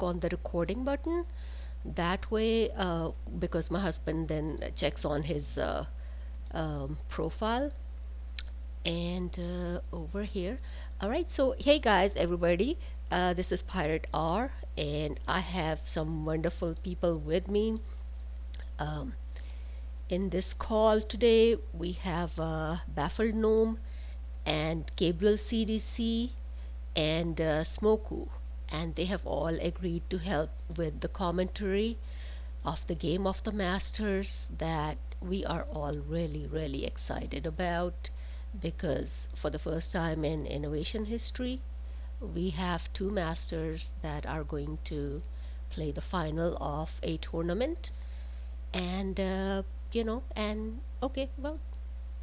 on the recording button. That way, because my husband then checks on his profile and over here. All right, so hey guys, everybody, this is Pirate R, and I have some wonderful people with me. Um, in this call today, we have Baffled Gnome and gabrielcdc and Ssmoku, and they have all agreed to help with the commentary of the Game of the Masters that we are all really, really excited about because for the first time in innovation history, we have two masters that are going to play the final of a tournament. And, and okay, well,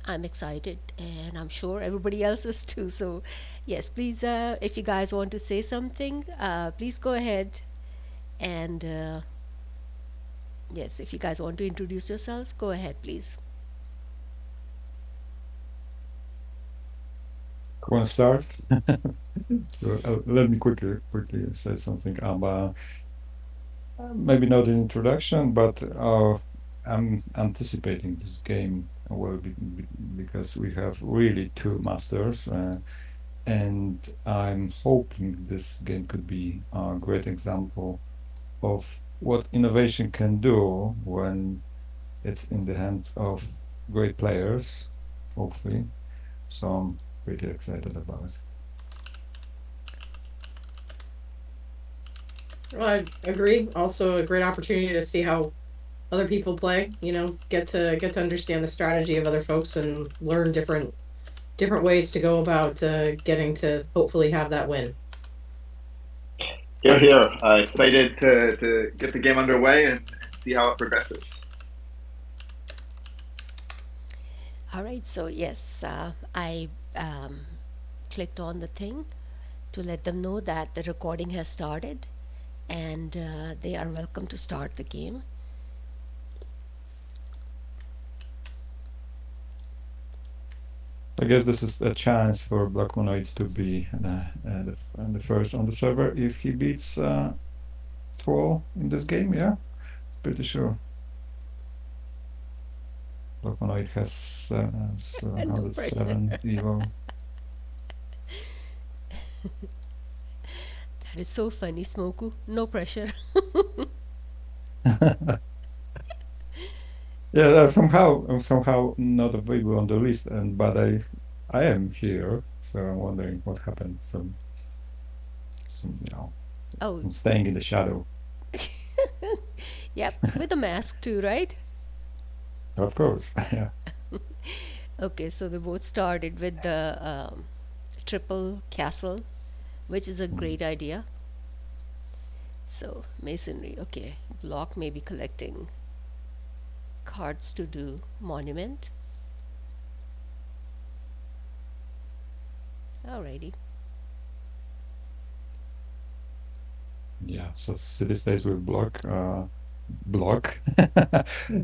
I'm excited, and I'm sure everybody else is too. So, yes, please, if you guys want to say something, please go ahead. And yes, if you guys want to introduce yourselves, go ahead, please. Want to start? So let me quickly say something. Maybe not an introduction, but I'm anticipating this game because we have really two masters, and I'm hoping this game could be a great example of what innovation can do when it's in the hands of great players, hopefully. So I'm pretty excited about it. Well, I agree. Also, a great opportunity to see how other people play. Get to understand the strategy of other folks and learn different ways to go about getting to hopefully have that win. Here, here. Excited to get the game underway and see how it progresses. All right, so yes, I clicked on the thing to let them know that the recording has started and they are welcome to start the game. I guess this is a chance for Blockmonoid to be the first on the server if he beats Thwol in this game. Yeah, it's pretty sure. Blockmonoid has No pressure. 707 Evo. That is so funny, Ssmoku. No pressure. Yeah, I'm somehow not available on the list, and but I am here, so I'm wondering what happened. So Oh, I'm staying in the shadow. yep, with a mask too, right? Of course. Yeah. Okay, so they both started with the triple castle, which is a Mm. great idea. So, masonry, okay. Block may be collecting cards to do monument. Alrighty. Yeah, so city stays with block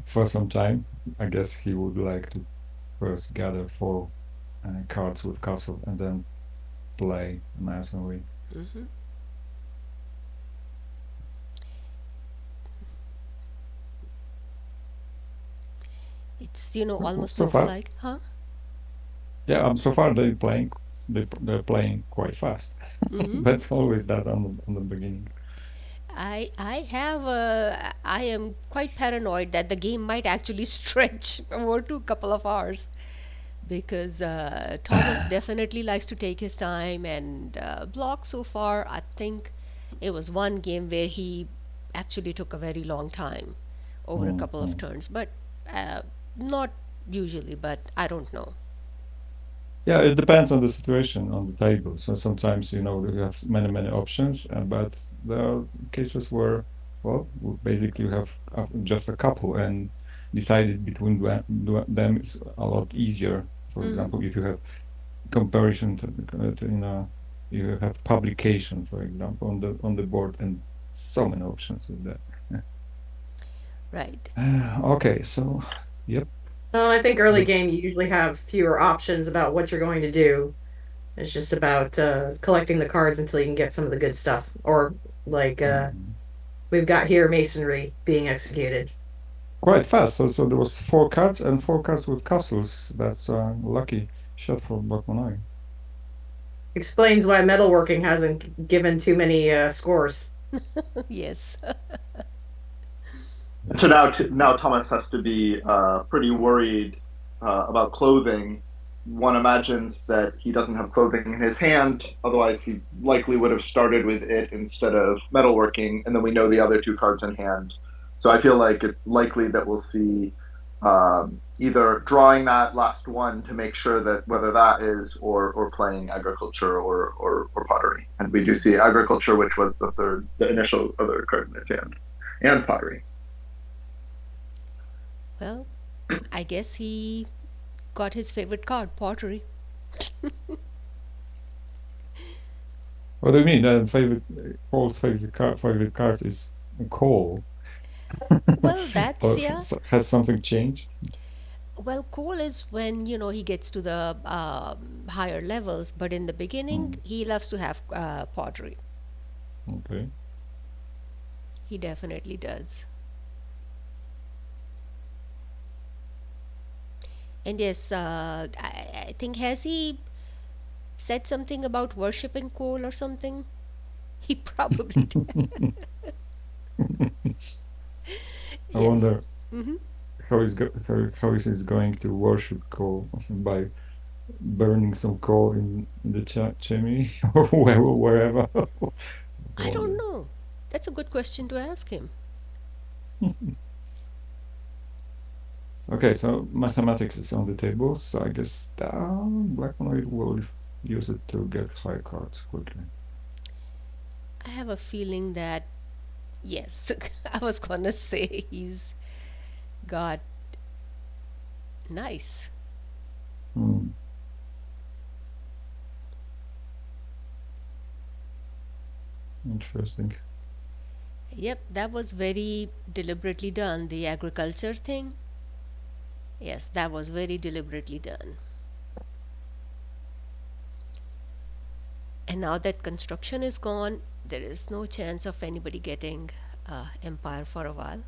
for some time. I guess he would like to first gather four cards with castle and then play masonry. Mm-hmm. It's, Well, almost so looks far, like, huh? yeah, so far they're playing quite fast. Mm-hmm. That's always that on the beginning. I am quite paranoid that the game might actually stretch over to a couple of hours because Thomas definitely likes to take his time and Block so far I think it was one game where he actually took a very long time over a couple of Mhm. turns, but uh, not usually, but I don't know. Yeah, it depends on the situation on the table. So sometimes, you have many options, but there are cases where, well, basically you have just a couple and decided between them is a lot easier. For Mm-hmm. example, if you have comparison you have publication, for example, on the board and so many options with that. Right. Okay, so, yep. Well, I think early Looks game you usually have fewer options about what you're going to do. It's just about collecting the cards until you can get some of the good stuff, or like mhm. we've got here masonry being executed. Quite fast. So there was 4 cards and 4 cards with castles. That's a lucky shot for Blockmonoid. Explains why metalworking hasn't given too many scores. Yes. So now Thomas has to be pretty worried about clothing. One imagines that he doesn't have clothing in his hand, otherwise he likely would have started with it instead of metalworking, and then we know the other 2 cards in hand. So I feel like it's likely that we'll see either drawing that last one to make sure that whether that is or playing agriculture or pottery. And we do see agriculture, which was the initial other card in his hand, and pottery. Well, I guess he got his favorite card, pottery. What do you mean? Paul's favorite card is coal. Well, that's, Or yeah. has something changed? Well, coal is when, he gets to the higher levels, but in the beginning, Mm, he loves to have pottery. okay. He definitely does. And yes, I think, has he said something about worshipping coal or something? He probably did. I Yes. wonder Mm-hmm. how is he going to worship coal by burning some coal in the chimney or wherever. I I don't wonder. know. That's a good question to ask him. Okay, so mathematics is on the table, so I guess Blackmonoid will use it to get high cards quickly. I have a feeling that, yes, I was gonna say he's got nice. Hmm, interesting. Yep, that was very deliberately done. The agriculture thing, yes, that was very deliberately done. And now that construction is gone, there is no chance of anybody getting empire for a while.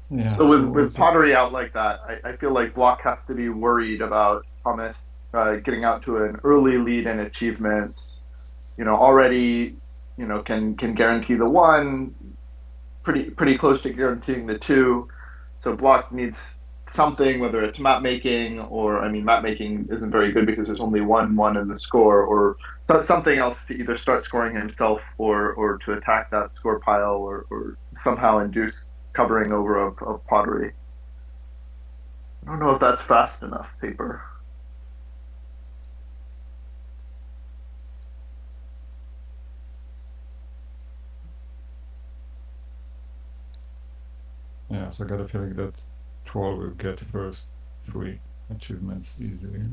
Yeah, So so with pottery out like that, I feel like Block has to be worried about Thomas getting out to an early lead in achievements. Already, can guarantee the one, pretty close to guaranteeing the two. So Block needs something, whether it's map making or I mean map making isn't very good because there's only one in the score, or something else to either start scoring himself or to attack that score pile or somehow induce covering over of pottery. I don't know if that's fast enough, paper. yeah, so I got a feeling that Thwol will get first 3 achievements easily.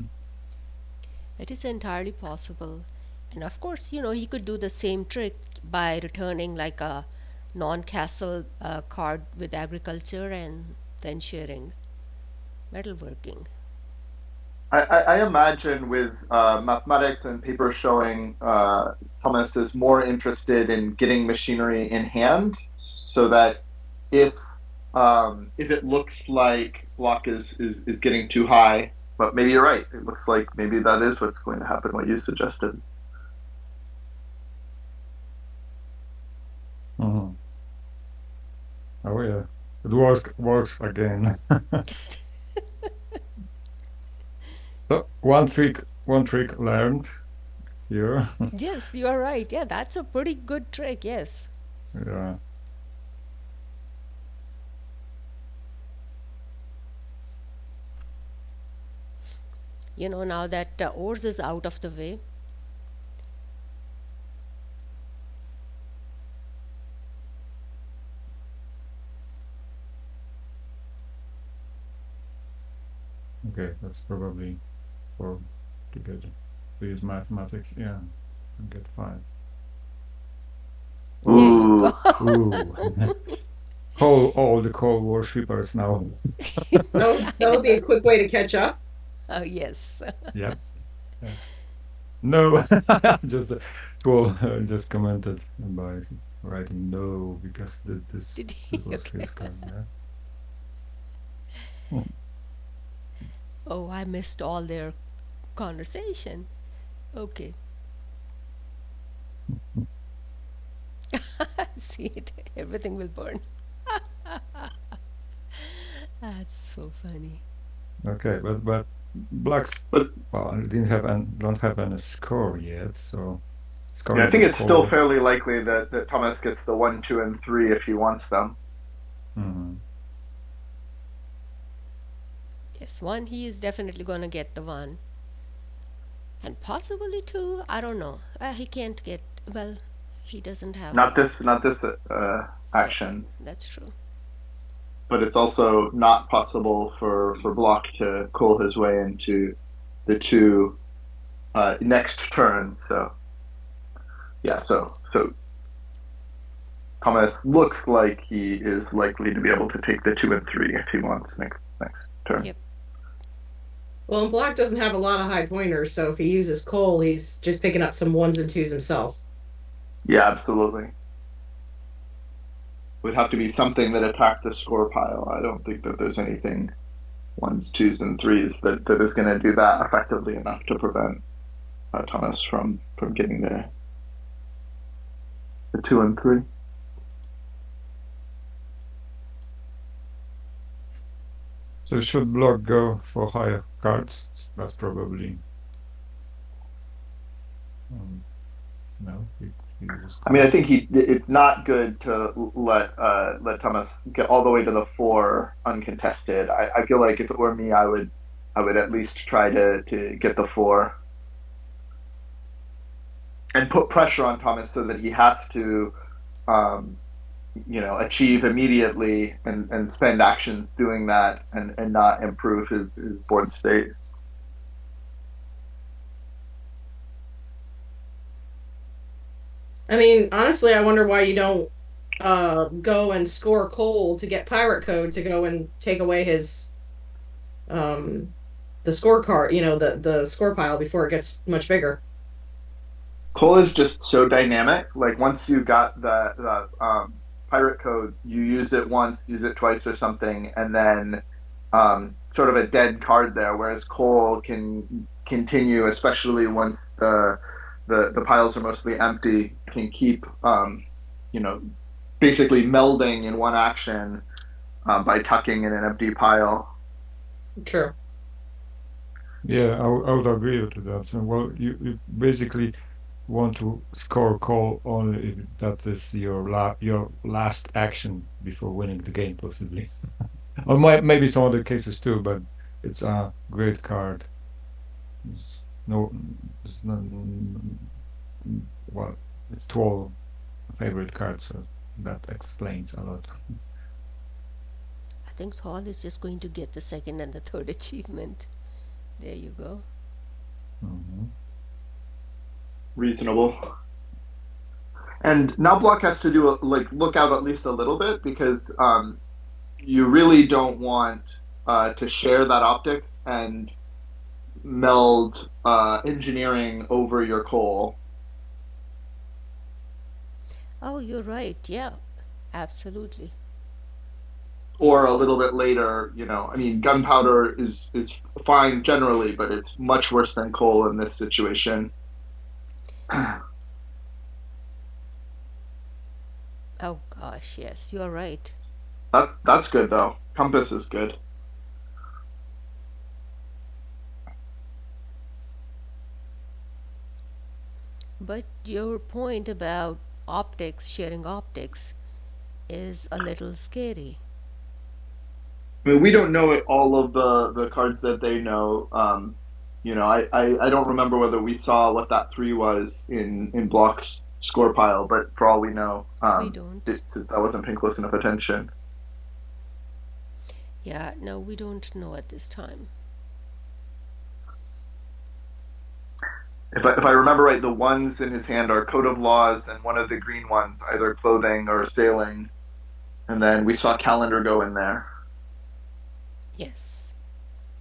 It is entirely possible. And of course, he could do the same trick by returning like a non castle card with agriculture and then sharing metalworking. I imagine with mathematics and paper showing Thomas is more interested in getting machinery in hand, so that if if it looks like block is getting too high, but maybe you're right. It looks like maybe that is what's going to happen. What you suggested. Mhm. Oh yeah, it works again. So one trick learned here. Yes, you are right. Yeah, that's a pretty good trick. Yes. Yeah. Now that ores is out of the way, Okay, that's probably for to get to use mathematics. Yeah, and get 5. there you go. Ooh, Ooh. All the Cold War shippers now. That would be a quick way to catch up. Yes. Yep. Yeah. No, just Thwol just commented by writing no because Did he? this was Okay. his card. Yeah. Hmm. Oh, I missed all their conversation. Okay. See it. Everything will burn. That's so funny. Okay, but blacks But well didn't have an don't have any score yet, so yeah, I scoring think with it's still call. fairly likely that Thomas gets the 1, 2, and 3 if he wants them. Hmm. Yes, one, he is definitely gonna get the one. And possibly two, I don't know. He can't get, well, he doesn't have Not a. this Yeah, action, that's true. but it's also not possible for Block to cool his way into the 2 next turn. So yeah, so Thomas looks like he is likely to be able to take the 2 and 3 if he wants next turn. Yep. Well, and Black doesn't have a lot of high pointers, so if he uses coal, he's just picking up some ones and twos himself. Yeah, absolutely. Would have to be something that attacked the score pile. I don't think that there's anything ones, twos, and threes that is going to do that effectively enough to prevent Thomas from getting the 2 and 3. So should block go for higher cards? That's probably no. He uses I mean, I call. think it's not good to let Thomas get all the way to the 4 uncontested. I feel like if it were me, I would at least try to get the 4 and put pressure on Thomas so that he has to um, achieve immediately and spend actions doing that and not improve his board state. I mean, honestly, I wonder why you don't go and score coal to get pirate code to go and take away his the scorecard, the score pile before it gets much bigger. Cole is just so dynamic. Like once you got the pirate code, you use it once, use it twice or something, and then sort of a dead card there. Whereas Cole can continue, especially once the piles are mostly empty, can keep you know basically melding in one action by tucking in an empty pile. True. Yeah, I would agree with that. So, well, you basically want to score call only if that is your last action before winning the game, possibly. Or maybe some other cases too, but it's a great card. It's no, it's not, well, it's 12 favorite card, so that explains a lot. I think Thwol is just going to get the second and the third achievement. There you go. Mhm. Reasonable. And now Block has to do look out at least a little bit because you really don't want to share that optics and meld engineering over your coal. Oh, you're right. Yeah, absolutely. Or a little bit later, I mean, gunpowder is fine generally, but it's much worse than coal in this situation. Oh gosh, yes, you're right. That's good though. Compass is good. But your point about optics, sharing optics, is a little scary. I mean, we don't know all of the cards that they know. I don't remember whether we saw what that 3 was in Block's score pile, but for all we know, We don't. since I wasn't paying close enough attention. Yeah, no, we don't know at this time. If I remember right, the ones in his hand are Code of Laws, and one of the green ones, either clothing or sailing. And then we saw calendar go in there. Yes.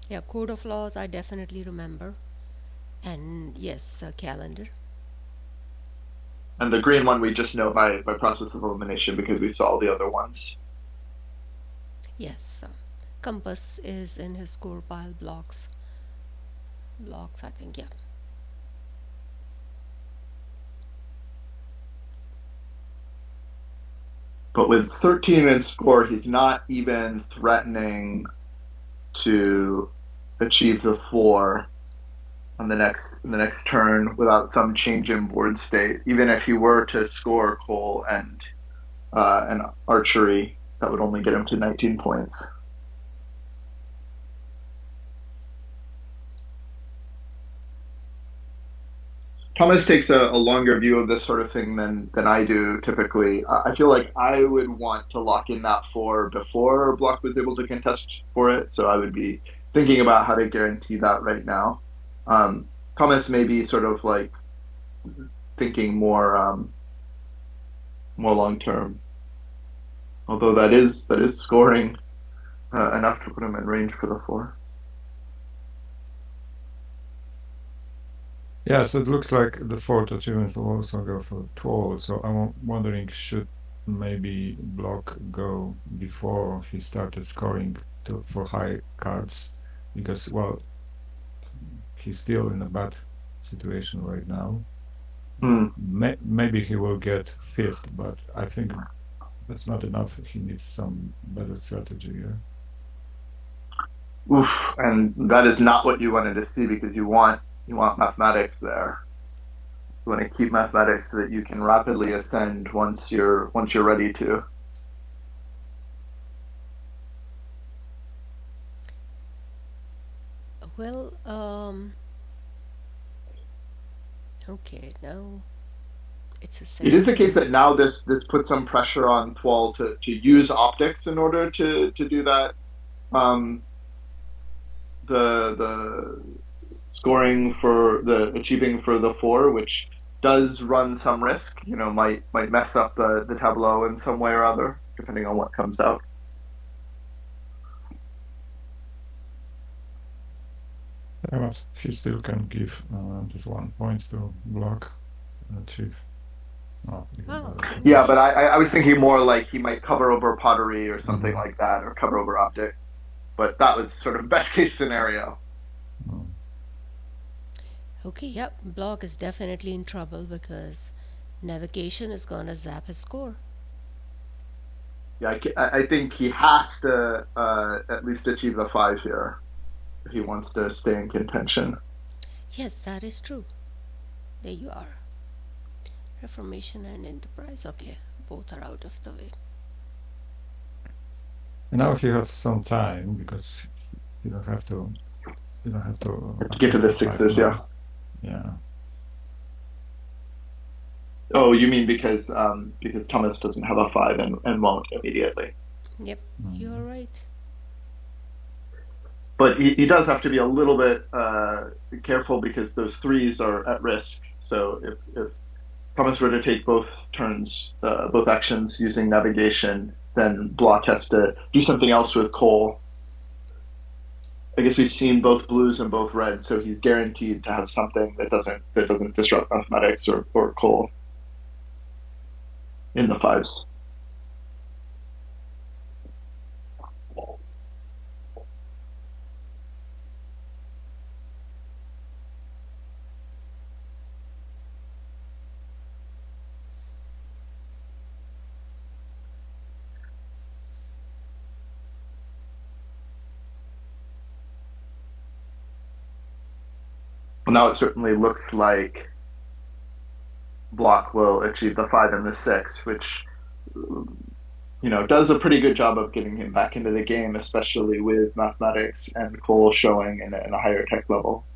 Yeah, Code of Laws, I definitely remember. And yes, a calendar. And the green one we just know by process of elimination because we saw all the other ones. Yes, Compass is in his score pile blocks. Blocks, I think, yeah. But with 13 in score, he's not even threatening to achieve the 4 on the next turn without some change in board state. Even if he were to score coal and archery, that would only get him to 19 points. Thomas takes a longer view of this sort of thing than I do typically. I feel like I would want to lock in that 4 before Block was able to contest for it, so I would be thinking about how to guarantee that right now. Thomas may be sort of like thinking more long term, although that is scoring enough to put him in range for the 4. Yeah, so it looks like the fourth achievement will also go for Thwol. So I'm wondering, should maybe Block go before he started scoring for high cards? Because, well, he's still in a bad situation right now. Hmm. Maybe he will get fifth, but I think that's not enough. He needs some better strategy. Yeah. Oof, and that is not what you wanted to see because you want mathematics there. You want to keep mathematics so that you can rapidly ascend once you're ready to. Well, okay, now it's a It is second the case turn. that now this puts some pressure on Thwol to use optics in order to do that. Um, the scoring for the achieving for the 4, which does run some risk. Might mess up the tableau in some way or other, depending on what comes out. Yeah, but he still can give just 1 point to Block and achieve. Oh, even Oh, better. Yeah, but nice. I was thinking more like he might cover over pottery or something Mm-hmm. like that, or cover over optics. But that was sort of best case scenario. Mm. Okay, yep, Block is definitely in trouble because navigation is gonna zap his score. Yeah, I think he has to at least achieve the 5 here if he wants to stay in contention. Yes, that is true. There you are. Reformation and Enterprise. Okay, both are out of the way. And now he has some time because you don't have to To get to achieve the the 5 sixes, yeah. now. Yeah. Oh, you mean because Thomas doesn't have a 5 and won't immediately. Yep, you're Mm. right. But he does have to be a little bit careful because those threes are at risk. So if Thomas were to take both turns, both actions using navigation, then Block has to do something else with coal. I guess we've seen both blues and both reds, so he's guaranteed to have something that doesn't disrupt mathematics or coal in the 5s. Well, now it certainly looks like Block will achieve the 5 and the 6, which does a pretty good job of getting him back into the game, especially with mathematics and coal showing in a higher tech level.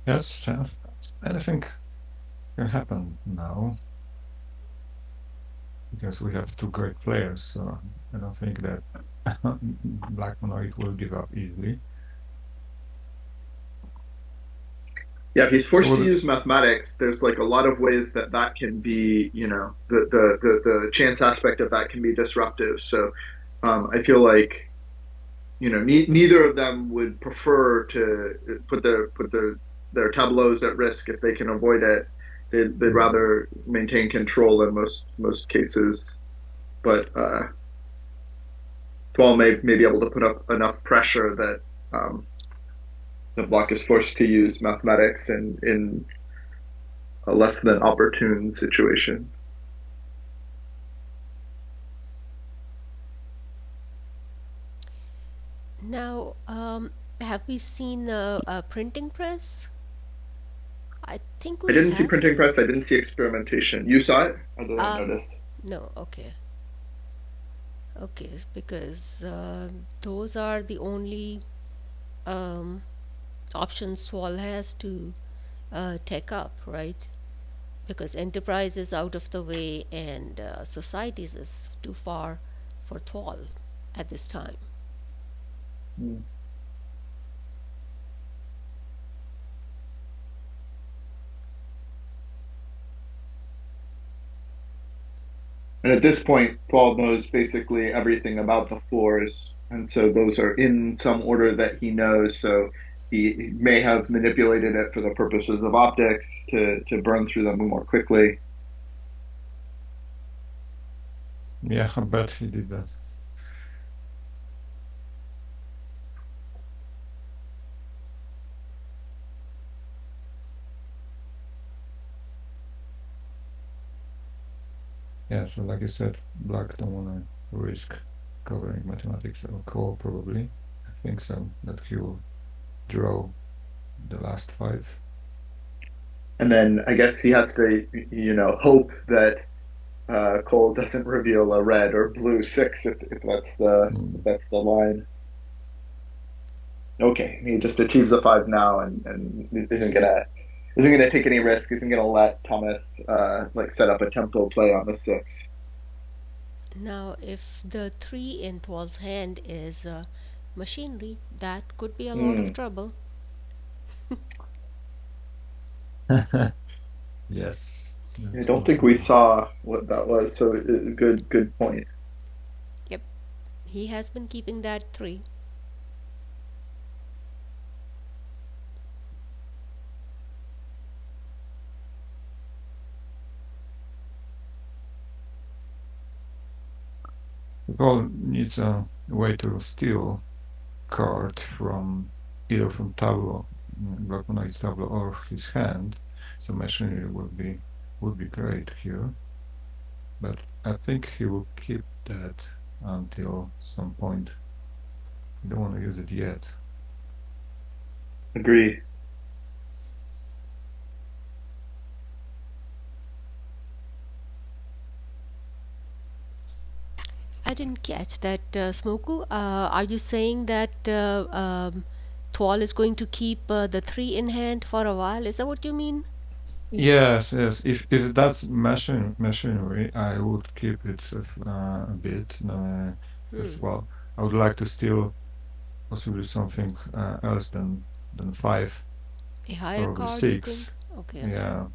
Yes, anything can happen now because we have two great players. So I don't think that Blackmonoid will give up easily. Yeah, if he's So forced to use mathematics, there's like a lot of ways that can be, the chance aspect of that can be disruptive. So I feel like neither of them would prefer to put the their tableaus at risk if they can avoid it. They'd rather maintain control in most cases. But Thwol may be able to put up enough pressure that the block is forced to use mathematics in a less than opportune situation. Now, have we seen a printing press? I think I we didn't see have. printing press. I didn't see experimentation. You saw it? I didn't Um, notice. no, okay. Okay, because those are the only um, options Swall has to take up, right? Because enterprise is out of the way and societies is too far for Thwol at this time. Hmm. And at this point, Paul knows basically everything about the floors, and so those are in some order that he knows. So he may have manipulated it for the purposes of optics to burn through them more quickly. Yeah, I bet he did that. Yeah, so like you said, Black don't want to risk covering mathematics or core, probably. I think so, that he will draw the last 5. And then I guess he has to, hope that Cole doesn't reveal a red or blue 6 if that's the line. Okay, he just achieves a 5 now and isn't gonna take any risk. Isn't gonna let Thomas like set up a tempo play on the 6. Now, if the 3 in Thwol's hand is machinery, that could be a lot of Hmm. trouble. Yes, I that's don't think we possible. saw what that was. So good point. Yep, he has been keeping that 3. The goal needs a way to steal card from either from Tableau, Blockmonoid's Tableau, or his hand. So machinery would be great here. But I think he will keep that until some point. You don't want to use it yet. Agree. I didn't catch that, Ssmoku. Are you saying that Thwol is going to keep the 3 in hand for a while? Is that what you mean? Yes, yes. If that's machinery, I would keep it a bit Hmm. as well. I would like to steal possibly something else than 5, A higher probably card, you think? 6. Okay. Yeah,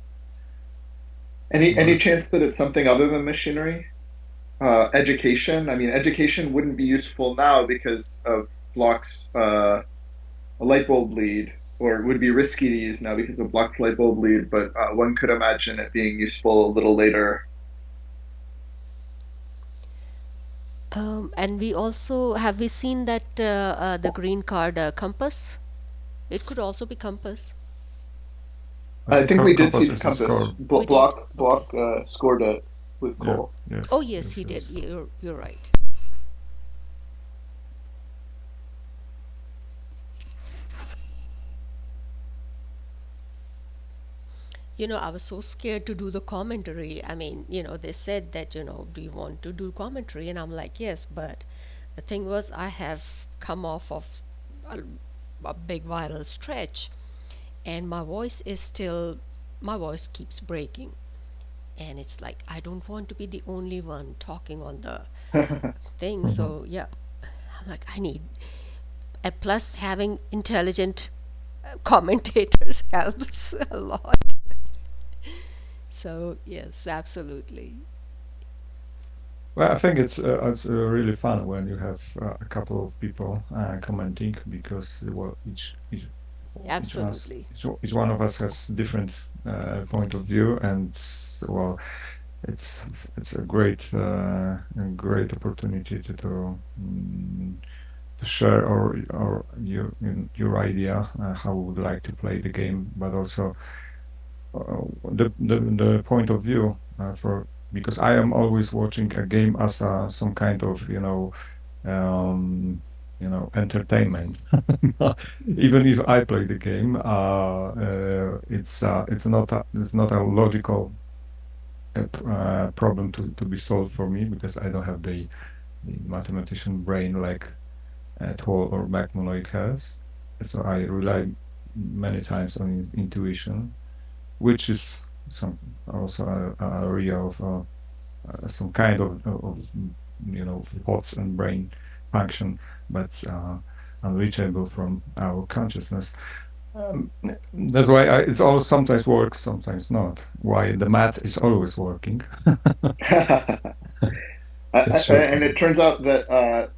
Any but chance that it's something other than machinery? Education. I mean, education wouldn't be useful now because of Block's a light bulb lead, or it would be risky to use now because of Block's light bulb lead. But one could imagine it being useful a little later. And we also have we seen that the green card compass? It could also be compass. I I think think we did see compass the is a compass. score. We did. Okay. Block scored it with Yeah, Cole. Oh yes, yes, yes, he did. yes. You're right. I was so scared to do the commentary. I mean, they said that, do you want to do commentary? And I'm like, yes, but the thing was, I have come off of a, a big viral stretch, and my voice keeps breaking. And it's like, I don't want to be the only one talking on the thing. Mhm. So, yeah, I'm like, I need, and plus having intelligent commentators helps a lot. So, yes, absolutely. Well, I think it's really fun when you have a couple of people commenting because well, each Absolutely. each one of us has different point of view, and well, it's it's a great opportunity to share or your idea how we would like to play the game, but also the point of view for because I am always watching a game as some kind of entertainment. Even if I play the game, it's not a logical problem to be solved for me because I don't have the mathematician brain like Thwol or Backmonoid has. So I rely many times on intuition, which is some also a area of some kind of thoughts and brain function, but unreachable from our consciousness. That's why it's always sometimes works, sometimes not. Why the math is always working. It's true. And it turns out that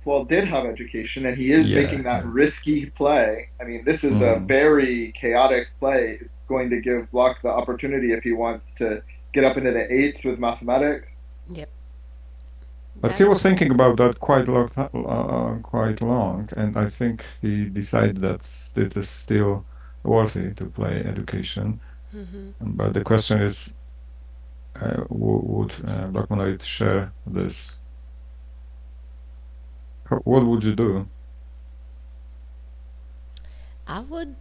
Thwol did have education, and he is Yeah, making that yeah. risky play. I mean, this is a Mhm. very chaotic play. It's going to give Block the opportunity if he wants to get up into the eights with mathematics. Yep. But That he was is thinking about that quite long, and I think he decided that it is still worthy to play education. But the question is, would Blockmonoid share this? What would you do? I would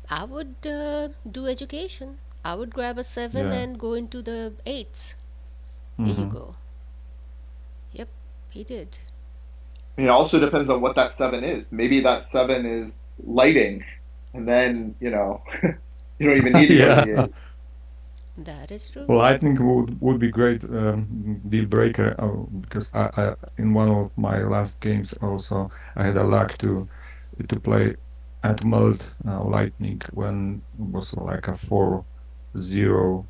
I would do education. I would grab a 7 Yeah. and go into the 8s. There you Mm-hmm. go. Yep, he did. It also depends on what that seven is. Maybe that seven is lighting, and then you don't even need to go to the Yeah. eights. That is true. Well, I think would be great deal breaker because I in one of my last games also I had a luck to play at meld lightning when it was like a 4-0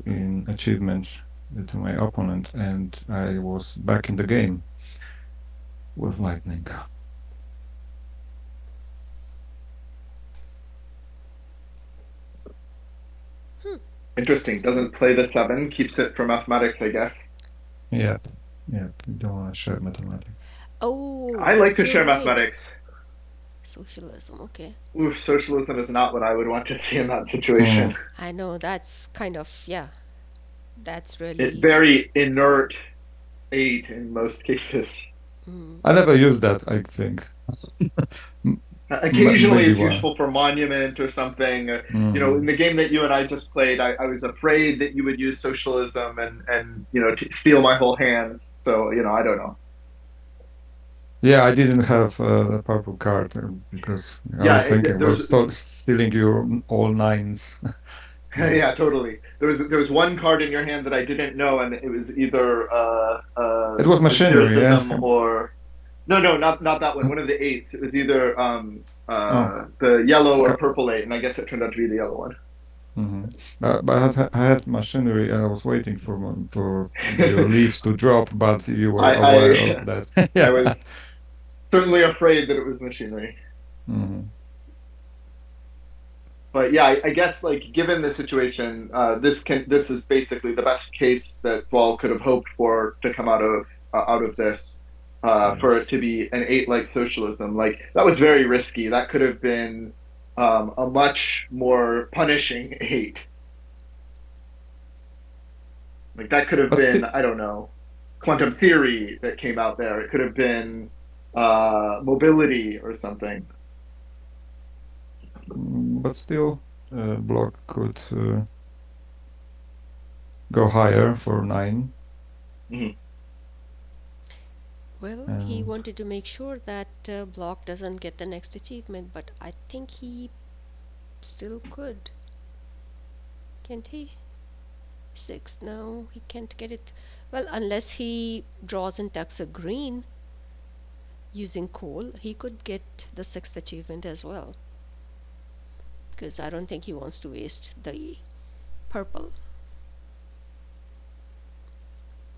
in achievements to my opponent, and I was back in the game with lightning. Interesting. So, Doesn't play the seven, keeps it for mathematics, I guess. Yeah, yeah. You don't want to share mathematics. oh, I like to you're share right. mathematics. Socialism, okay. Oof, socialism is not what I would want to see in that situation. Mm. I know that's kind of, yeah, that's It really. very inert eight in most cases. Mm, I never used that. I think Occasionally, maybe it's once. useful for monument or something. In Hmm. the game that you and I just played, I was afraid that you would use socialism and steal my whole hand. So I don't know. Yeah, I didn't have a purple card because I Yeah, was thinking about there's stealing your all nines. Yeah. yeah, totally. There was one card in your hand that I didn't know, and it was either It was machinery, yeah. empiricism or no, not that one. One of the eights. It was either Oh, the yellow or Sky. purple eight, and I guess it turned out to be the yellow one. Hmm. But I had machinery, and I was waiting for your leaves to drop, but you were I aware I of that. I Yeah. was certainly afraid that it was machinery. Hmm. But yeah, I guess like given the situation, this is basically the best case that Thwol could have hoped for to come out of this, for it Yes. to be an eight like socialism. Like that was very risky. That could have been a much more punishing eight. Like that could have But been still, I don't know, quantum theory that came out there. It could have been mobility or something. Block could go higher for 9. Mhm. well, he And wanted to make sure that Block doesn't get the next achievement, but I think he still could. Can't he? 6. No, he can't get it. Well, unless he draws and tucks a green using coal, he could get the 6th achievement as well. Because I don't think he wants to waste the purple.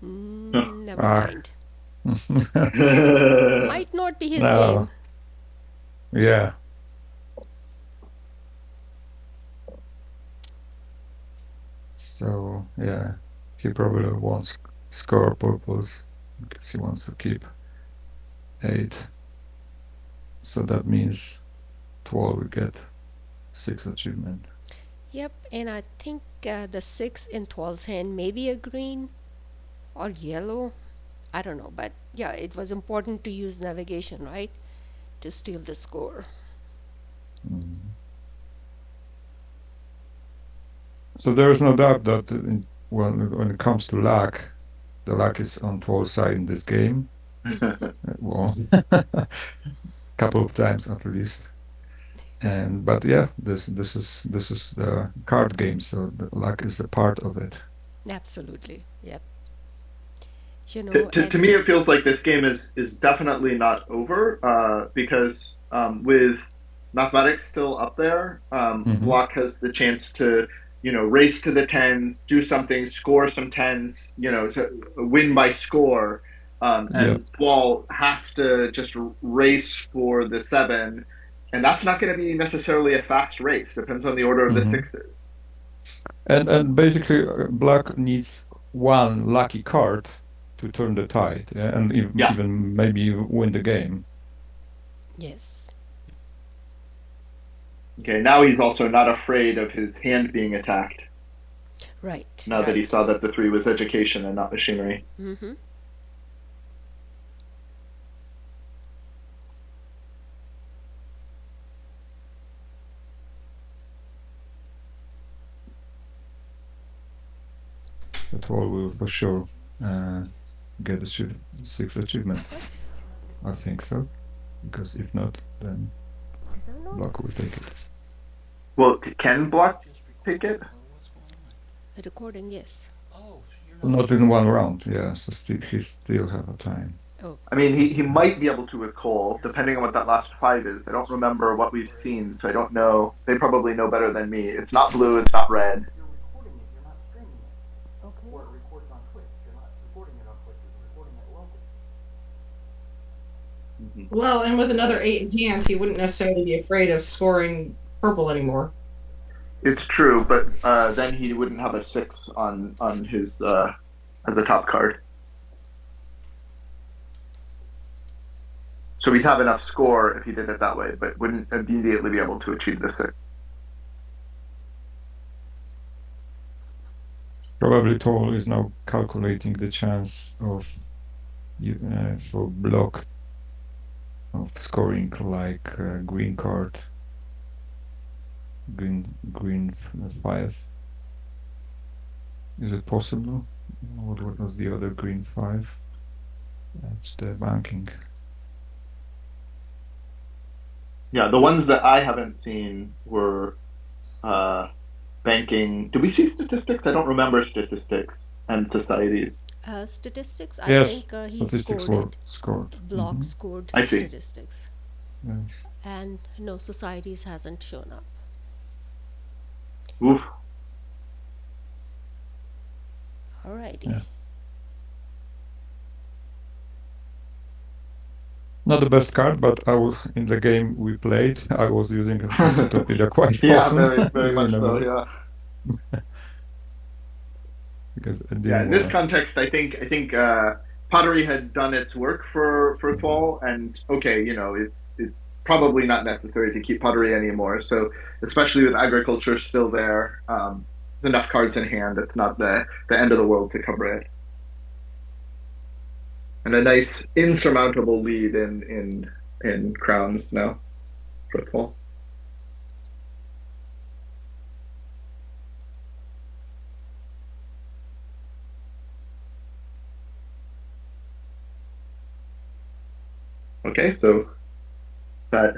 Never ah, mind. Might not be his game. no, yeah. So yeah, he probably wants score purpose because he wants to keep 8. So that means Thwol will get 6 achievement. Yep, and I think the 6 in Thwol's hand may be a green or yellow. I don't know, but yeah, it was important to use navigation, right? To steal the score. Mm. So there is no doubt that when it comes to luck, the luck is on Thwol's side in this game. Well, couple of times at least. And but yeah, this is the card game, so the luck is a part of it. Absolutely. Yep. You to, know, to and me, it feels like this game is definitely not over because with mathematics still up there, Mm-hmm. Block has the chance to race to the tens, do something, score some tens, to win by score, Yeah. and Thwol has to just race for the 7, and that's not going to be necessarily a fast race. Depends on the order of the Mm-hmm. sixes. And basically, Black needs one lucky card to turn the tide, yeah, and Yeah. even maybe win the game. yes. Okay. Now he's also not afraid of his hand being attacked. Right, Now that he right. saw that the 3 was education and not machinery. Mm-hmm. That all will for sure get a 6 achievement. I think so, because if not, then I don't know. Black will take it. Well, can Block take it? The recording, yes. Not in one round, yeah. So he still have a time. Oh, I mean, he might be able to with Cole, depending on what that last 5 is. I don't remember what we've seen, so I don't know. They probably know better than me. It's not blue, it's not red. You're recording it, you're not streaming it. okay. Or it records on Twitch. You're not recording it on Twitch, you're recording it locally. Well, and with another 8 in hand, he wouldn't necessarily be afraid of scoring purple anymore. It's true, but then he wouldn't have a 6 on his as a top card. So he'd have enough score if he did it that way, but wouldn't immediately be able to achieve the 6. Probably Thwol is now calculating the chance of for Block of scoring like green card, green 5. Is it possible? What was the other green 5? That's the banking. Yeah, the ones that I haven't seen were banking. Do we see statistics? I don't remember statistics and societies. Statistics, I Yes, think he statistics scored were it. scored. Block scored I see. statistics. Yes. And no, societies hasn't shown up. Oof. Alrighty. Yeah. Not the best card, but in the game we played, I was using Encyclopedia quite Yeah, often. very much so. Way. Yeah. Because I Yeah, didn't in this wanna. context, I think pottery had done its work for Thwol, and okay, it's probably not necessary to keep pottery anymore. So especially with agriculture still there, enough cards in hand. It's not the end of the world to cover it, and a nice insurmountable lead in crowns now for Thwol. Okay, so that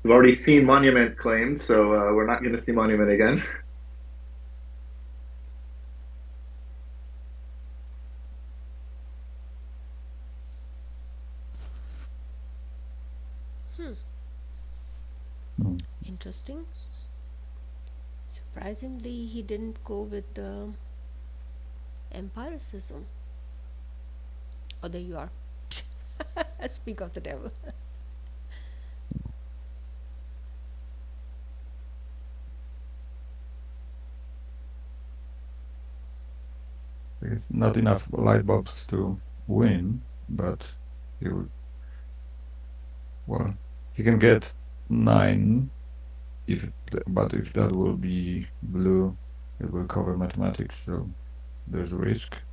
we've already seen Monument claimed, so we're not going to see Monument again. Interesting. Surprisingly, he didn't go with the empiricism. Oh, there you are. Speak of the devil. There's not enough light bulbs to win, but he would, well, he can get 9 but if that will be blue, it will cover mathematics, so there's a risk.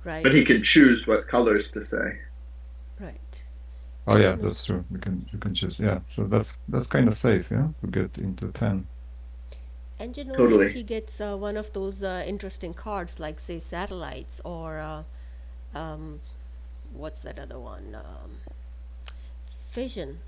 Right. But he can choose what colors to say. Right. Oh And yeah, that's true. You can choose. Yeah, so that's kind of safe, yeah, to get into 10. if Totally. he gets one of those interesting cards, like say satellites or um, what's that other one? Fission.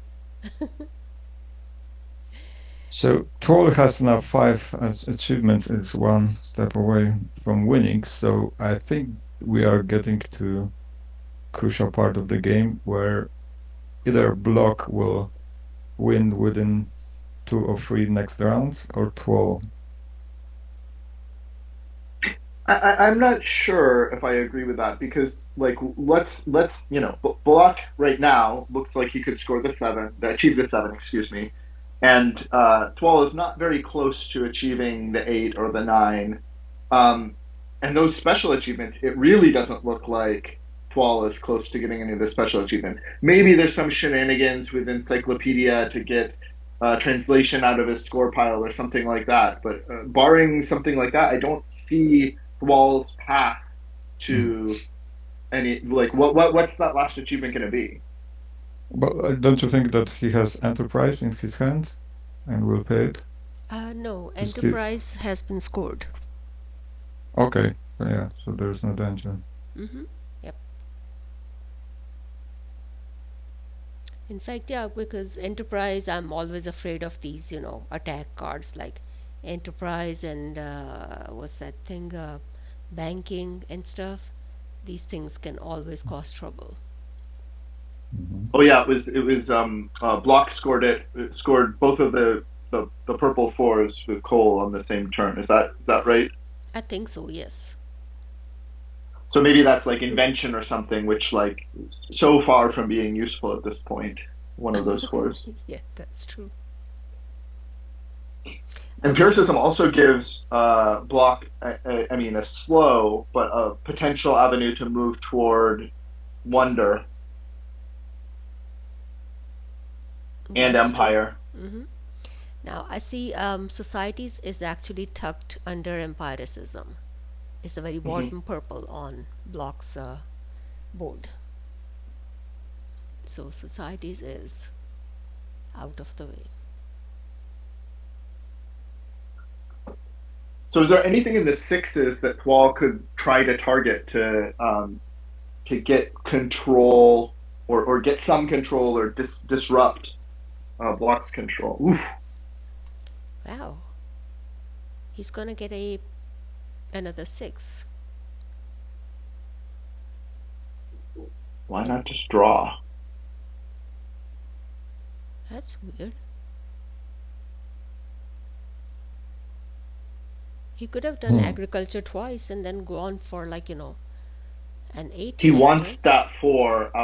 So Thwol has now 5 achievements. It's one step away from winning. So I think we are getting to crucial part of the game where either Block will win within 2 or 3 next rounds, or Thwol. I'm not sure if I agree with that because like let's Bullock right now looks like he could score achieve the 7, excuse me, and Thwol is not very close to achieving the 8 or the 9, um, and those special achievements it really doesn't look like Thwol is close to getting any of the special achievements. Maybe there's some shenanigans with Encyclopedia to get translation out of his score pile or something like that, but barring something like that, I don't see Thwol's path Mm. to any like what's that last achievement going to be? But don't you think that he has Enterprise in his hand and will pay it No, to steal? Enterprise has been scored. Okay, yeah, so there's no danger. Mm-hmm. Yep. In fact, yeah, because Enterprise, I'm always afraid of these, attack cards like Enterprise and what's that thing, banking and stuff. These things can always cause trouble. Mhm. Oh yeah, it was Block scored both of the purple 4s with Cole on the same turn. Is that right? I think so, yes. So maybe that's like invention or something, which like is so far from being useful at this point. One of those 4s. Yeah, that's true. Okay. Empiricism also gives Block, I mean, a slow but a potential avenue to move toward wonder and That's true. empire. Mm-hmm. Now, I see societies is actually tucked under empiricism. It's the very Hmm. bottom purple on Block's board. So, societies is out of the way. So, is there anything in the 6s that Thwal could try to target to get control or get some control or disrupt Block's control? Oof. Wow. He's gonna get another 6. Why not just draw? That's weird. He could have done Hmm. agriculture twice and then gone for like, an 8 He next, wants right? that 4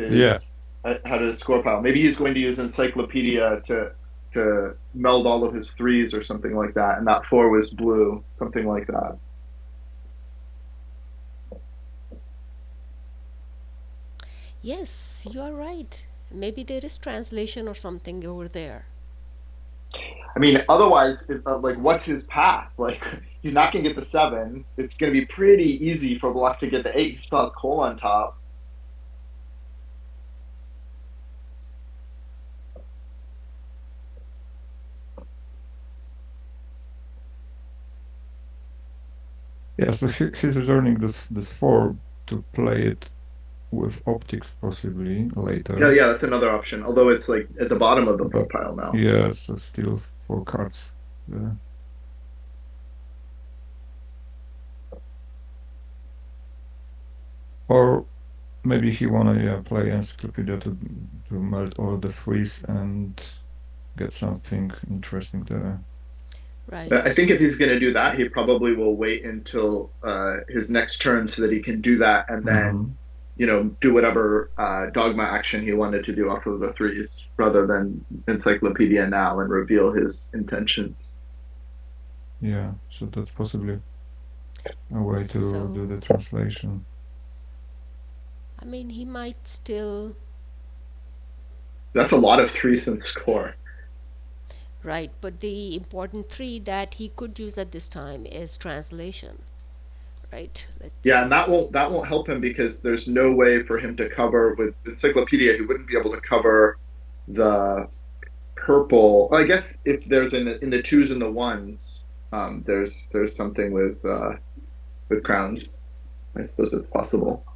Yeah, out of his score pile. Maybe he's going to use Encyclopedia to meld all of his 3s or something like that, and that 4 was blue, something like that. Yes, you are right. Maybe there is translation or something over there. I mean, otherwise, like, what's his path? Like, he's not going to get the 7. It's going to be pretty easy for Bluff to get the 8. He still has Cole on top. yeah. So he's returning this 4 to play it with optics possibly Yeah, later. yeah, that's another option. Although it's like at the bottom of the But pile now. yeah, so still 4 cards there. Or maybe he wanna, yeah, play Encyclopedia to melt all the freeze and get something interesting there. Right. I think if he's going to do that, he probably will wait until his next turn so that he can do that and then, Mm-hmm. do whatever dogma action he wanted to do off of the 3s rather than Encyclopedia now and reveal his intentions. Yeah, so that's possibly. a way to do So, the translation. I mean, he might still. That's a lot of threes in score. Right, but the important three that he could use at this time is translation. Right? Let's Yeah, and see. that won't help him because there's no way for him to cover with encyclopedia. He wouldn't be able to cover the purple. Well, I guess if there's in the twos and the ones, there's something with crowns. I suppose it's possible.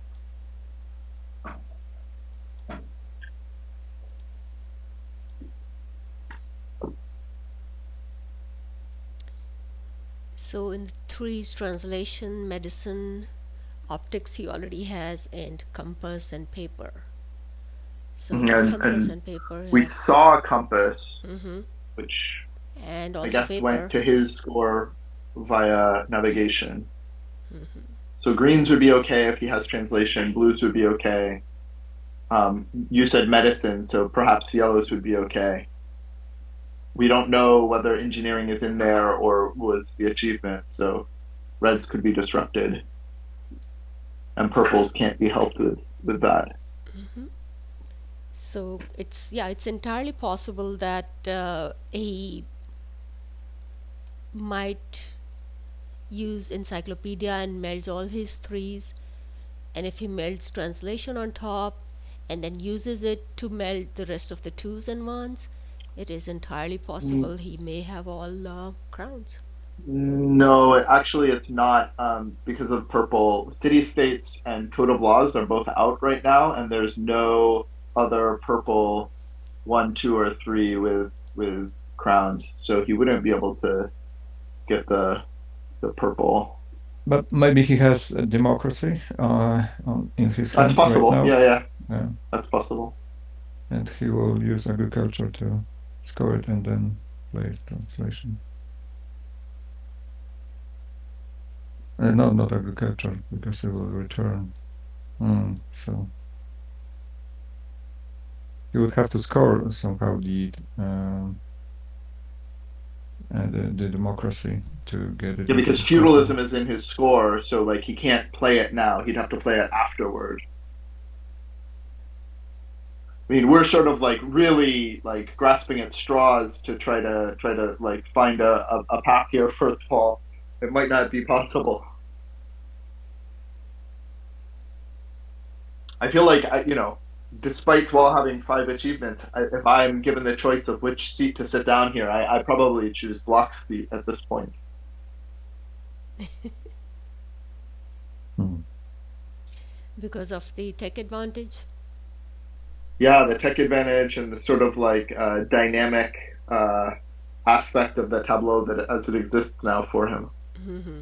So in the threes, translation, medicine, optics he already has, and compass and paper. So compass And and paper, we yeah. saw a compass, Mm-hmm. which And I also guess went paper. to his score via navigation. Mm-hmm. So greens would be okay if he has translation. Blues would be okay. You said medicine, so perhaps yellows would be okay. We don't know whether engineering is in there or was the achievement, so reds could be disrupted, and purples can't be helped with that. Mm-hmm. So it's, yeah, it's entirely possible that he might use encyclopedia and melds all his threes, and if he melds translation on top and then uses it to meld the rest of the twos and ones, it is entirely possible he may have all crowns. No, actually, it's not because of purple. City states and code of laws are both out right now, and there's no other purple one, two, or three with crowns, so he wouldn't be able to get the purple. But maybe he has a democracy in his That's hand right possible. now. Yeah, yeah, Yeah. that's possible. And he will use agriculture to score it and then play translation. No, not agriculture, because he will return. So he would have to score somehow the democracy to get it Yeah, into because his weapon. feudalism is in his score, so like he can't play it now. He'd have to play it afterward. I mean, we're sort of like really like grasping at straws to try to like find a path here for Thwol. It might not be possible. I feel like despite Thwol having five achievements, if I'm given the choice of which seat to sit down here, I probably choose Block's seat at this point. Hmm. Because of the tech advantage. Yeah, the tech advantage and the sort of like dynamic uh, aspect of the tableau that as it exists now for him. Mm-hmm.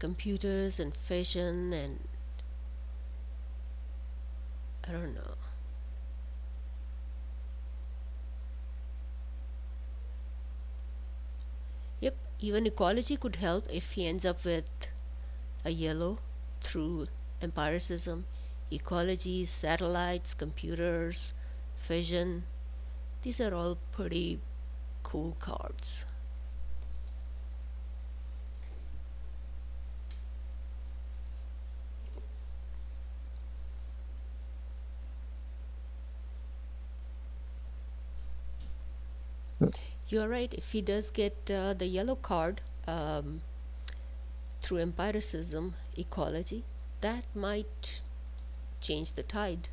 Computers and fission and I don't know. Yep, even ecology could help if he ends up with a yellow through empiricism. Ecology, satellites, computers, fission. These are all pretty cool cards. You're right, if he does get the yellow card through empiricism, ecology, that might change the tide.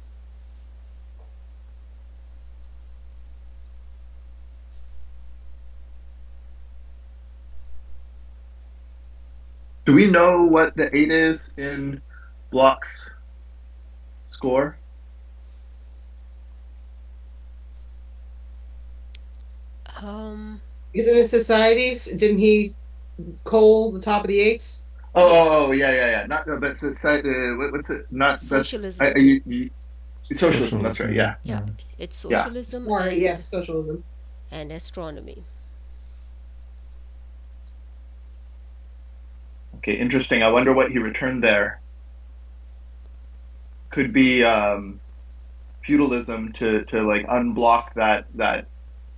Do we know what the eight is in Block's score? Um, Isn't it societies? Didn't he coal the top of the eights? yes, Yeah, yeah, yeah. Not no, but what's it? Not that's socialism. it's socialism. That's right. Socialism, Yeah, Yeah, yeah. it's yeah. socialism Sorry, yes, socialism. and astronomy. Okay, interesting. I wonder what he returned there. Could be feudalism to like unblock that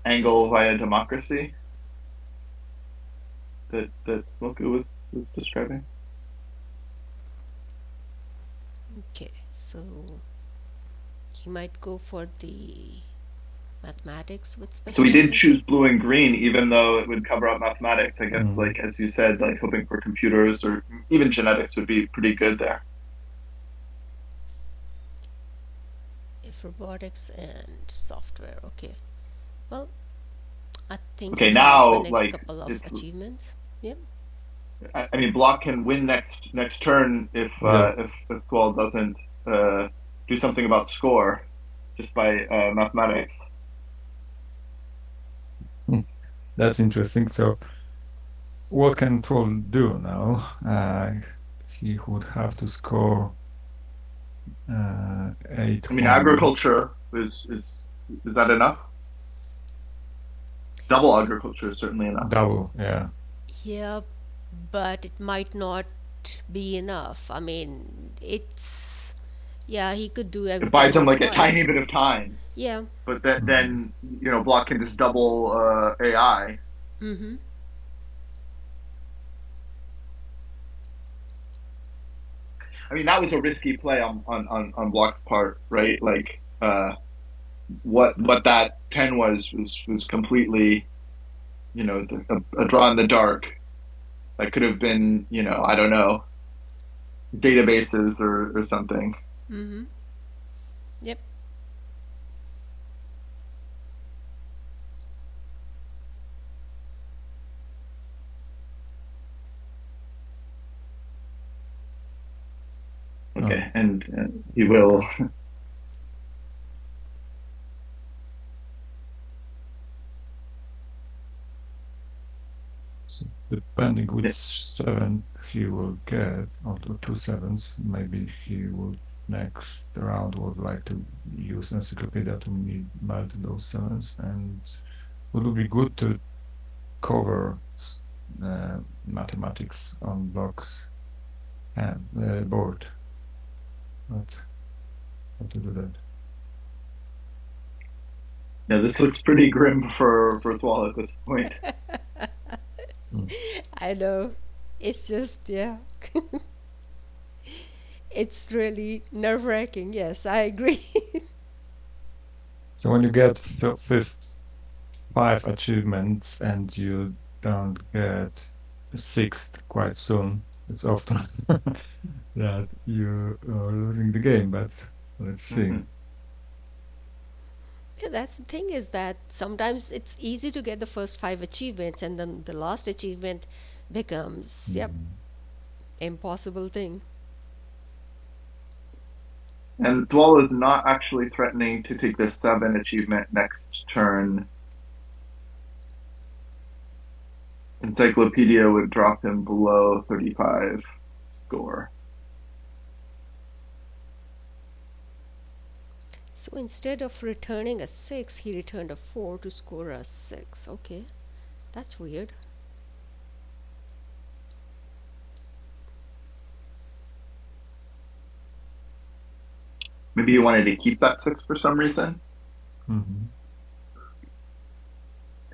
angle via democracy. that Ssmoku was describing. Okay, so he might go for the mathematics with So we did specialization. choose blue and green, even though it would cover up mathematics. I guess, Mm. like as you said, like hoping for computers or even genetics would be pretty good there. If robotics and software, okay. Well, I think Okay, he has the now next like couple of it's. achievements. Yep. I mean, Block can win next turn Yeah. if Thwol doesn't do something about the score just by mathematics. Mm. That's interesting. So, what can Troll do now? He would have to score 8 I mean, points. agriculture is that enough? Double agriculture is certainly enough. Double, yeah. Yeah, but it might not be enough. I mean, yeah, he could do It buys agriculture them like a twice. tiny bit of time, Yeah. but that Mhm. then Block can just double AI. Mm-hmm. I mean, that was a risky play on Block's part, right? Like what that 10 was completely a draw in the dark. That could have been, I don't know, databases or something. Mm-hmm. Yep. Oh, Okay, and he will. so depending which 7 he will get, or the 2 sevens, maybe he would next round would like to use encyclopedia to melt those 7s, and it would be good to cover mathematics on blocks and board, but how to do that? Yeah, this looks pretty grim for Thwol at this point. Mm. I know. It's just, yeah. It's really nerve-wracking. Yes, I agree. So when you get fifth 5 achievements and you don't get a sixth quite soon, it's often that you are losing the game, but let's see. Hmm. Yeah, that's the thing is that sometimes it's easy to get the first five achievements and then the last achievement becomes, yep, Mhm. impossible thing. And Thwol is not actually threatening to take the 7 achievement next turn. Encyclopedia would drop him below 35 score. So instead of returning a 6, he returned a 4 to score a 6. Okay, that's weird. Maybe he wanted to keep that 6 for some reason. Mhm.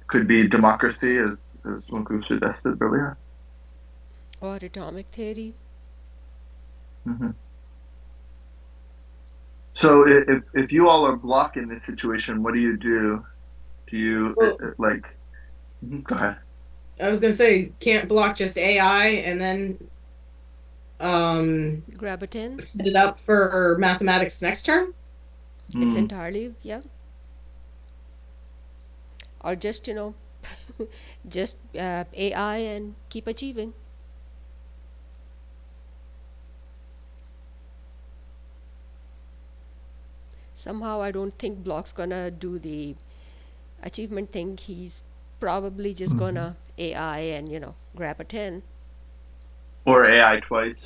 Could be democracy, as Ssmoku suggested earlier. Or atomic theory. Hmm. So if you all are Block in this situation, what do you do? Do you Well, like? Go ahead. I was gonna say can't block just AI and then um Grab a 10. set it up for mathematics next turn. It's Mm. entirely, yeah. Or just, just AI and keep achieving. Somehow I don't think Block's gonna do the achievement thing. He's probably just Mhm. gonna AI and, grab a 10. Or AI twice.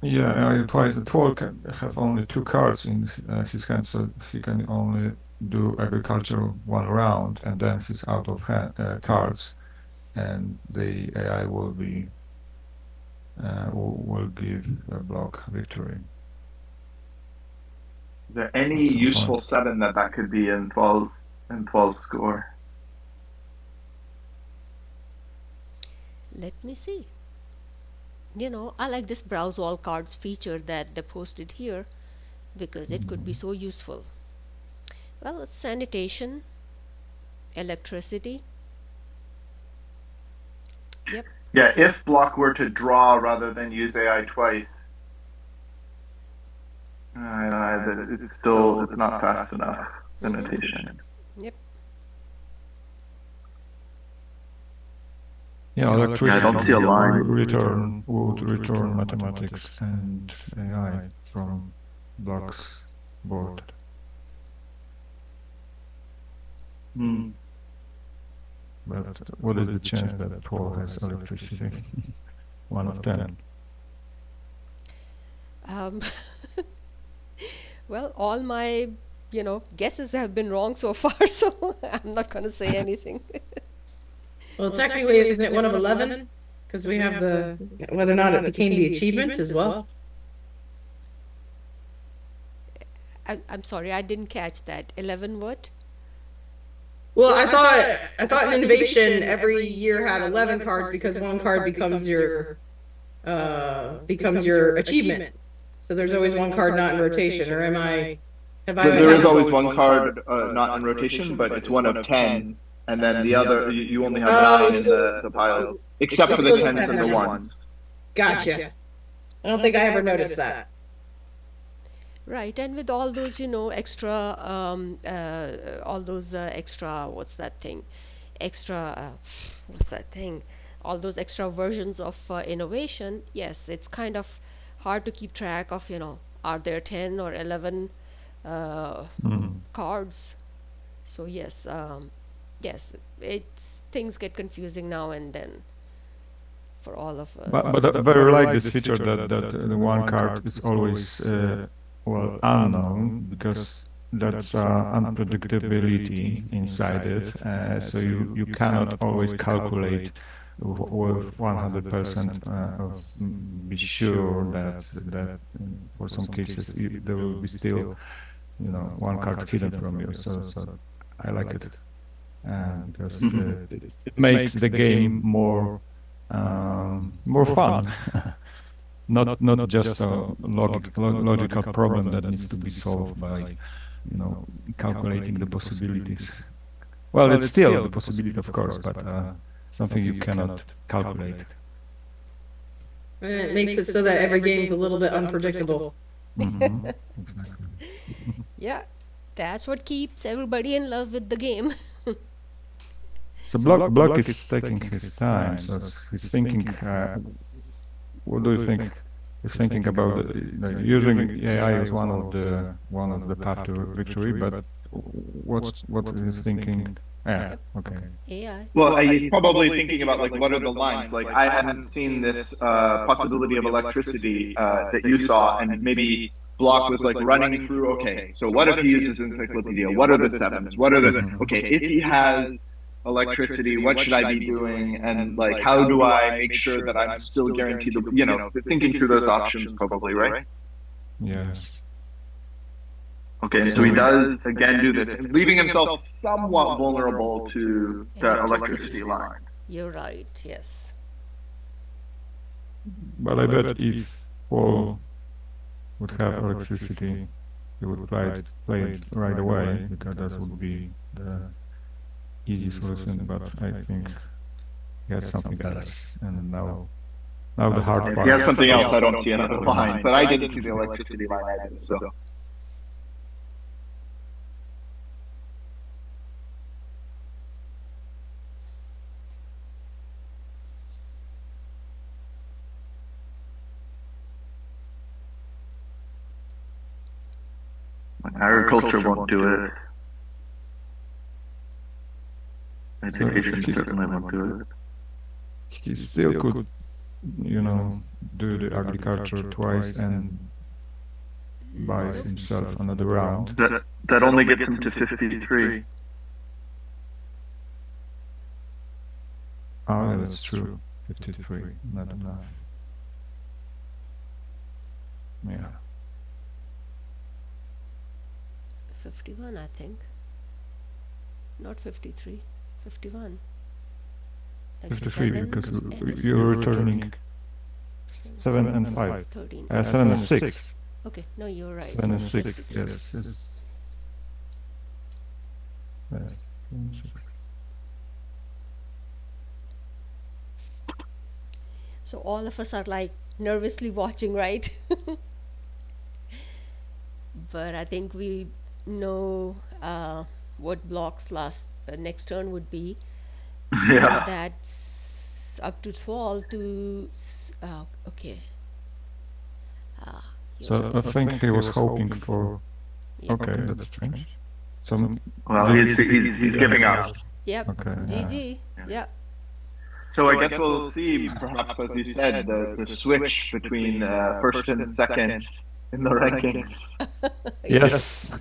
Yeah, twice the troll can have only 2 cards in his hand, so he can only do agriculture 1 round, and then he's out of cards, and the AI will give a block victory Is there at any some useful point. 7 that could be in Thwol's score? Let me see. I like this browse all cards feature that they posted here because it could be so useful. Well, sanitation, electricity. Yep. Yeah, if Block were to draw rather than use AI twice, it's not fast enough. Sanitation. Yep. Yeah, I electricity don't see a line. would return mathematics and AI from Block's board. But what is the chance that Thwol has electricity? 1 of 10. Um, well, all my, guesses have been wrong so far, so I'm not going to say anything. Well, technically, isn't it one of 11? Because we have the whether or not it became the achievement as well. I'm sorry, I didn't catch that. 11 what? Well, I thought in Innovation every year had 11 cards because one card becomes your achievement. So there's always one card not in rotation, or am I? There is always one card not in rotation, but it's 1 of 10, and then the other you only have 9 in the piles, except for the 10s and the 1s. Gotcha. I don't think I ever noticed that. Right, and with all those, extra, all those extra, what's that thing? Extra, what's that thing? All those extra versions of innovation, yes, it's kind of hard to keep track of, are there 10 or 11 cards? So, yes, things get confusing now and then for all of us. But I very like this feature that the one card is always unknown, because that's unpredictability inside it. So you cannot always calculate with 100% be sure that for some cases there will be still one card hidden from you. So I like it because it makes the game more fun. Not just a logical problem that needs to be solved by calculating the possibilities. Well, it's still the possibility, of course, but something you cannot calculate. And it makes it so that every game's a little bit unpredictable. Exactly. Yeah, that's what keeps everybody in love with the game. So Block is taking his time. So he's thinking. What do you think? He's thinking about using AI as one of the path to victory. But what is thinking? Yeah. Okay. AI. Well, he's probably thinking about what are the lines. Like, I hadn't seen this possibility of electricity that you saw, and maybe Block was running through. Okay, so what if he uses encyclopedia? What are the 7s? What are the okay? If he has electricity, what should I be doing? And how do I make sure that I'm still guaranteed thinking through those options, probably, right? Yes. Okay, so he does again do this, leaving himself somewhat vulnerable to the electricity line. You're right, yes. But I bet if Thwol would have electricity, he would play it right away, because that would be the easy solution. But I think he has something else, and now the hard If part. he has something else, I don't see another line, but I didn't see the electricity line either. So. Agriculture won't do it. Education certainly won't do it. He still could, do the agriculture twice and buy himself another round. That only gets him to 53. Oh, yeah, that's true. 53, not enough. Yeah. 51, I think. Not 53, 51. Okay, 53 7 because and you're returning 7 and 5. 13. 7 and 6. Okay, no, you're right. 7 and 6. 6. Yes. Yes. Yes. 7 and 6. So all of us are like nervously watching, right? But I think we know what Block's next turn would be, and Yeah. that's up to Thwol to. Okay. He was So I think he was hoping for. Yep. Okay, that's strange. So Well, he's giving up. Yep. Okay. GG. Yep. So I guess we'll see, perhaps, as you said, the switch between first and second in the rankings. Yes.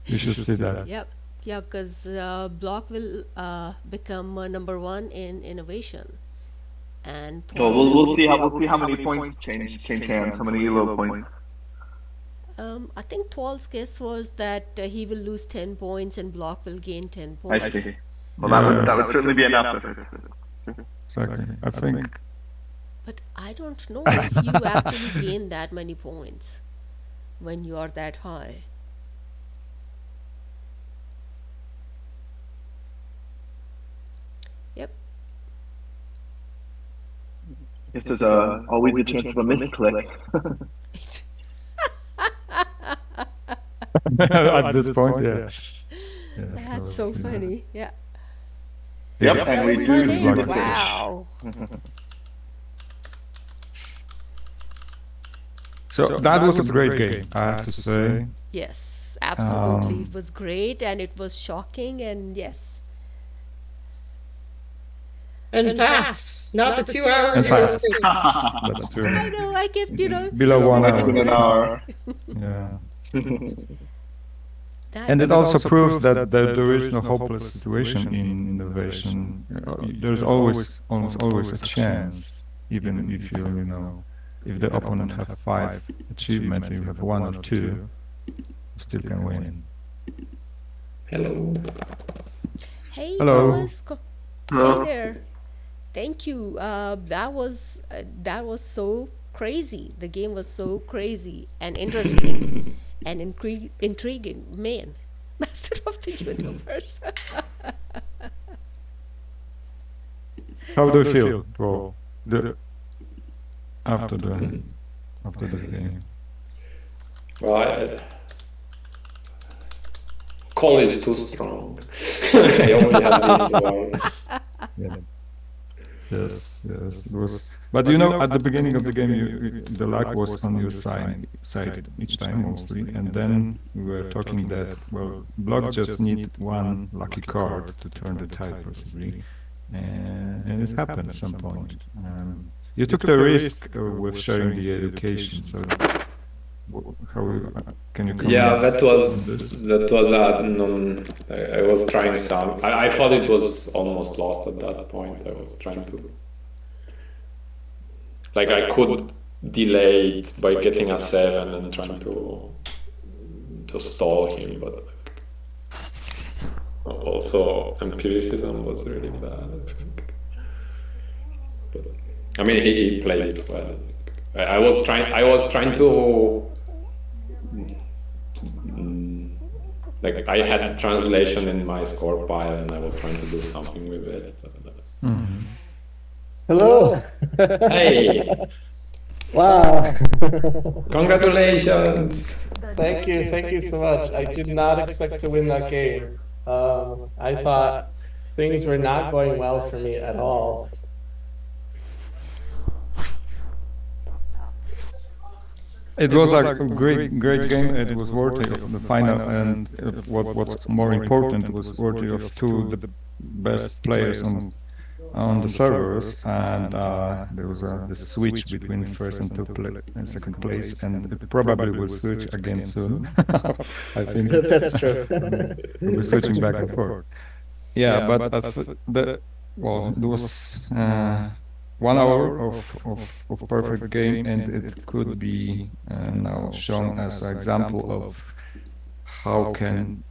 You should see that. Yep. Yeah, because Block will become number one in innovation, and Well, Thwol we'll see how many points change hands, how many elo points. I think Thwol's guess was that he will lose 10 points and Block will gain 10 I points. see. Well, that would certainly be enough. Exactly. I think. But I don't know if you actually gain that many points when you are that high. Yep. This is always a chance of a misclick. At this point, yeah. Yeah, That's so funny. Yeah. Yep, Yes. and we do Everyone see in. the switch. Wow. So that was a great game, I have to say. Yes, absolutely. It was great and it was shocking, and yes. And fast. Not the 2 hours And you were fast. saying. That's I true. know, I kept, Below 1 Less than an hour. hour. Yeah. that And it also proves that there is no hopeless situation in innovation. There's almost always a chance, even if if the opponent have 5 achievements and you have 1 or 2, you still can win. Hello. Hey, Hello. Thomas. Hey there. Thank you. That was so crazy. The game was so crazy and interesting and intriguing. Man, master of the universe. How do you feel, bro? After the game? Well, call is too strong. I only have this one. Yeah. Yes, it was. But at the beginning of the game, the luck was on your side each time mostly, and then we were talking that Block just need 1 lucky card to turn the tide possibly, and it happened at some point. You took the risk with sharing the education, so how can you comment? Yeah, on that was this? I was trying some. I thought it was almost lost at that point. I was trying to, I could delay it by getting a 7 and trying to stall him, but also empiricism was really bad. But, I mean, he played it well. I was trying to. I had translation in my score pile and I was trying to do something with it. Hello. Hey! Wow. Congratulations! Thank you so much. I did not expect to win that game. I thought things were not going well for me at all. It was a great game. It was worthy of the final, and what's more important, it was worthy of 2 the best players on the servers, and there was the switch between first and second place, and it probably will switch again soon. I think That's true. we'll be switching back and forth. Yeah, but there was 1 hour of perfect game, and it could be now shown as an example of how can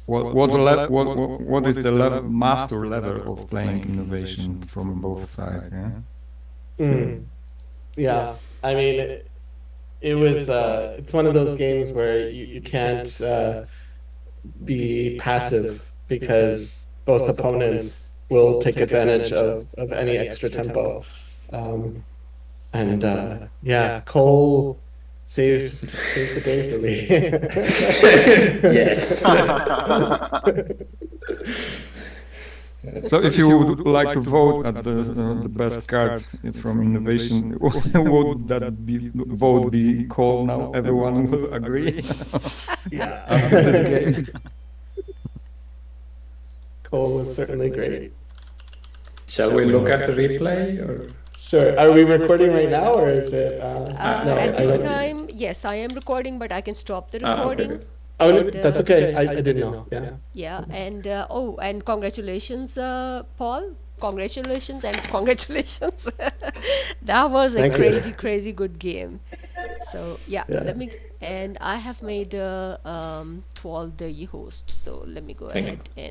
what is the master level of playing innovation from both sides? Yeah. Yeah. I mean, it was it's one of those games where you can't be passive because both opponents will take advantage of any extra tempo. And yeah, Cole saved the day for me. Yes. So if you would like to vote at the best card from innovation, would that vote be called now? Everyone will agree. Yeah. After this game. Cole was certainly great. Shall we look at the replay? Or? Sure. Are we recording right now, or is it? At I this don't- time, yes, I am recording, but I can stop the Okay. recording. Oh, And, that's okay. I didn't know. Yeah. Yeah, and and congratulations, Paul. Congratulations and congratulations. That was a Thank you. crazy good game. So yeah, Yeah. let me. And I have made Thwol the host. So let me go Thank you. ahead and